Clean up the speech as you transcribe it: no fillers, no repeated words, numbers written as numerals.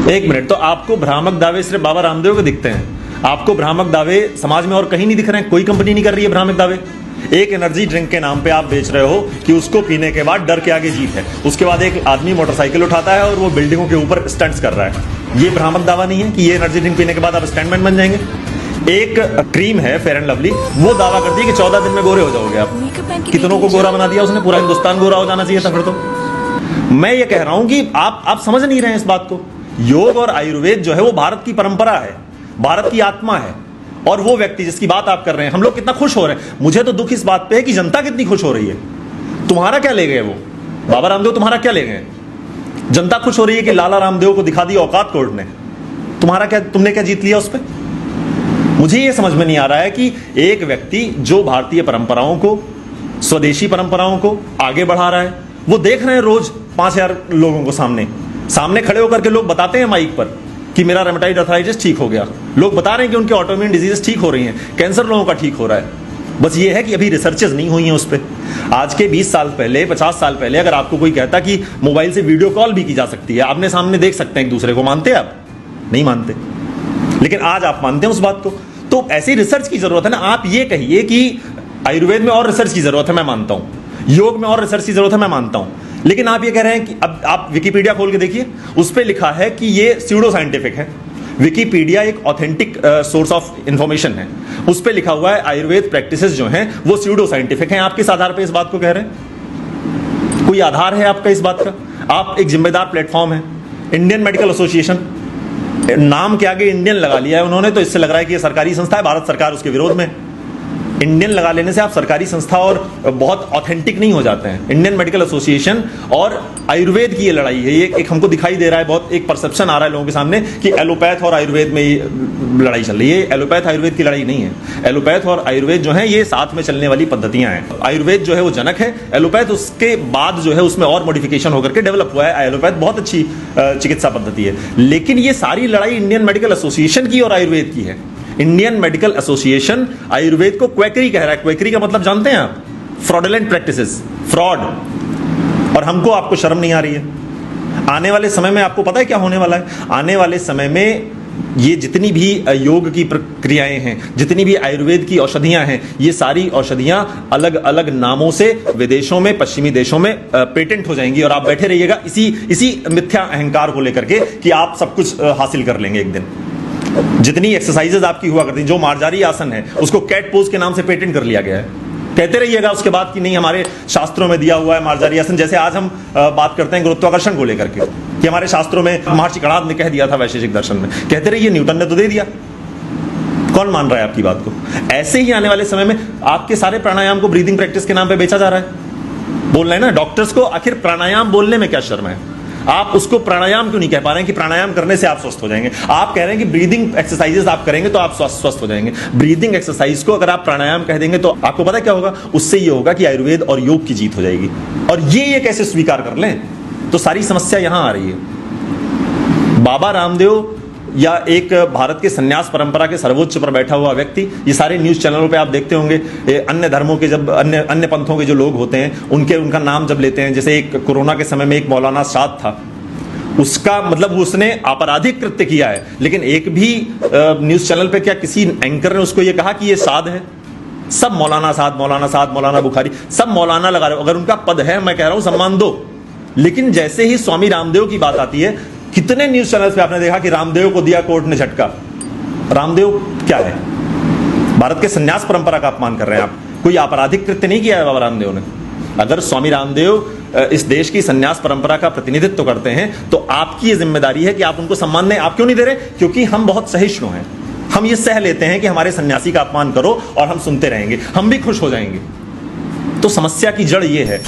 एक मिनट, तो आपको भ्रामक दावे सिर्फ बाबा रामदेव के दिखते हैं? आपको भ्रामक दावे समाज में और कहीं नहीं दिख रहे हैं? कोई कंपनी नहीं कर रही है भ्रामक दावे? एक एनर्जी ड्रिंक के नाम पे आप बेच रहे हो कि उसको पीने के बाद डर के आगे जीत है, उसके बाद एक आदमी मोटरसाइकिल उठाता है और वो बिल्डिंगों के ऊपर स्टंट्स कर रहा है। ये भ्रामक दावा नहीं है कि ये एनर्जी ड्रिंक पीने के बाद आप स्टंटमैन बन जाएंगे? एक क्रीम है फेयर एंड लवली, वो दावा करती है कि 14 दिन में गोरे हो जाओगे आप। कितनों को गोरा बना दिया उसने? पूरा हिंदुस्तान गोरा हो जाना चाहिए था फिर तो। मैं ये कह रहा हूं कि आप समझ नहीं रहे हैं इस बात को। योग और आयुर्वेद जो है वो भारत की परंपरा है, भारत की आत्मा है। और वो व्यक्ति जिसकी बात आप कर रहे हैं, हम लोग कितना खुश हो रहे हैं। मुझे तो दुख इस बात पे है कि जनता कितनी खुश हो रही है। तुम्हारा क्या ले गए वो बाबा रामदेव? तुम्हारा क्या ले गए? जनता खुश हो रही है कि लाला रामदेव को दिखा दिया औकात कोर्ट ने। तुम्हारा क्या, तुमने क्या जीत लिया उस पर? मुझे ये समझ में नहीं आ रहा है कि एक व्यक्ति जो भारतीय परंपराओं को, स्वदेशी परंपराओं को आगे बढ़ा रहा है, वो देख रहे हैं रोज 5000 लोगों को सामने खड़े होकर के लोग बताते हैं माइक पर कि मेरा रेमेटाइड अर्थराइटिस ठीक हो गया। लोग बता रहे हैं कि उनके ऑटोइम्यून डिजीज ठीक हो रही हैं, कैंसर लोगों का ठीक हो रहा है। बस ये है कि अभी रिसर्चेस नहीं हुई हैं उस पर। आज के 20 साल पहले, 50 साल पहले अगर आपको कोई कहता कि मोबाइल से वीडियो कॉल भी की जा सकती है, आमने सामने देख सकते हैं एक दूसरे को, मानते आप? नहीं मानते। लेकिन आज आप मानते हैं उस बात को। तो ऐसी रिसर्च की जरूरत है ना। आप ये कहिए कि आयुर्वेद में और रिसर्च की जरूरत है, मैं मानता हूं। योग में और रिसर्च की जरूरत है, मैं मानता हूं। लेकिन आप ये कह रहे हैं कि अब आप विकिपीडिया खोल के देखिए, उस पर लिखा है कि ये स्यूडो साइंटिफिक है। विकिपीडिया एक ऑथेंटिक सोर्स ऑफ इंफॉर्मेशन है, उस पर लिखा हुआ है आयुर्वेद प्रैक्टिसेस जो हैं वो स्यूडो साइंटिफिक हैं। आप किस आधार पर इस बात को कह रहे हैं? कोई आधार है आपका इस बात का? आप एक जिम्मेदार प्लेटफॉर्म है, इंडियन मेडिकल एसोसिएशन, नाम के आगे इंडियन लगा लिया है उन्होंने, तो इससे लग रहा है कि ये सरकारी संस्था है, भारत सरकार उसके विरोध में। इंडियन लगा लेने से आप सरकारी संस्था और बहुत ऑथेंटिक नहीं हो जाते हैं। इंडियन मेडिकल एसोसिएशन और आयुर्वेद की ये लड़ाई है। ये एक हमको दिखाई दे रहा है, बहुत एक परसेप्शन आ रहा है लोगों के सामने कि एलोपैथ और आयुर्वेद में ये लड़ाई चल रही है। एलोपैथ आयुर्वेद की लड़ाई नहीं है। एलोपैथ और आयुर्वेद जो है ये साथ में चलने वाली पद्धतियां हैं। आयुर्वेद जो है वो जनक है, एलोपैथ उसके बाद जो है उसमें और मॉडिफिकेशन होकर के डेवलप हुआ है। एलोपैथ बहुत अच्छी चिकित्सा पद्धति है। लेकिन ये सारी लड़ाई इंडियन मेडिकल एसोसिएशन की और आयुर्वेद की है। इंडियन मेडिकल एसोसिएशन आयुर्वेद को क्वैकरी कह रहा है। क्वैकरी का मतलब जानते हैं आप? Fraudulent practices, fraud. और हमको, आपको शर्म नहीं आ रही है? आने वाले समय में आपको पता है क्या होने वाला है? आने वाले समय में ये जितनी भी योग की प्रक्रियाएं हैं, जितनी भी आयुर्वेद की औषधियां हैं, ये सारी औषधियां अलग अलग नामों से विदेशों में, पश्चिमी देशों में पेटेंट हो जाएंगी। और आप बैठे रहिएगा इसी मिथ्या अहंकार को लेकर के कि आप सब कुछ हासिल कर लेंगे एक दिन। जितनी एक्सरसाइजेज आपकी हुआ करती, जो मार्जारी आसन है उसको कैट पोज के नाम से पेटेंट कर लिया गया है। कहते रहिएगा उसके बाद कि नहीं हमारे शास्त्रों में दिया हुआ है मार्जारी आसन। जैसे आज हम बात करते हैं गुरुत्वाकर्षण को लेकर के कि हमारे शास्त्रों में महर्षि कणाद ने कह दिया था वैशेषिक दर्शन में। कहते रहिए न्यूटन ने तो दे दिया। कौन मान रहा है आपकी बात को? ऐसे ही आने वाले समय में आपके सारे प्राणायाम को ब्रीदिंग प्रैक्टिस के नाम पे बेचा जा रहा है। बोल रहे हैं ना डॉक्टर्स को, आखिर प्राणायाम बोलने में क्या शर्म है? आप उसको प्राणायाम क्यों नहीं कह पा रहे हैं कि प्राणायाम करने से आप स्वस्थ हो जाएंगे? आप कह रहे हैं कि ब्रीदिंग एक्सरसाइजेस आप करेंगे तो आप स्वस्थ हो जाएंगे। ब्रीदिंग एक्सरसाइज को अगर आप प्राणायाम कह देंगे तो आपको पता है क्या होगा? उससे ये होगा कि आयुर्वेद और योग की जीत हो जाएगी। और ये कैसे स्वीकार कर लें? तो सारी समस्या यहां आ रही है। बाबा रामदेव या एक भारत के सन्यास परंपरा के सर्वोच्च पर बैठा हुआ व्यक्ति, ये सारे न्यूज चैनलों पे आप देखते होंगे, अन्य धर्मों के जब अन्य पंथों के जो लोग होते हैं उनका नाम जब लेते हैं, जैसे एक कोरोना के समय में एक मौलाना साद था, उसका मतलब उसने आपराधिक कृत्य किया है, लेकिन एक भी न्यूज चैनल पे क्या किसी एंकर ने उसको ये कहा कि ये साद है? सब मौलाना साद, मौलाना साद, मौलाना बुखारी, सब मौलाना लगा रहे हो। अगर उनका पद है, मैं कह रहा हूं सम्मान दो। लेकिन जैसे ही स्वामी रामदेव की बात आती है, कितने न्यूज चैनल्स पे आपने देखा कि रामदेव को दिया कोर्ट ने झटका। रामदेव क्या है? भारत के सन्यास परंपरा का अपमान कर रहे हैं आप। कोई आपराधिक कृत्य नहीं किया है बाबा रामदेव ने। अगर स्वामी रामदेव इस देश की सन्यास परंपरा का प्रतिनिधित्व करते हैं तो आपकी ये जिम्मेदारी है कि आप उनको सम्मान दें। आप क्यों नहीं दे रहे? क्योंकि हम बहुत सहिष्णु हैं। हम ये सह लेते हैं कि हमारे सन्यासी का अपमान करो और हम सुनते रहेंगे, हम भी खुश हो जाएंगे। तो समस्या की जड़ ये है।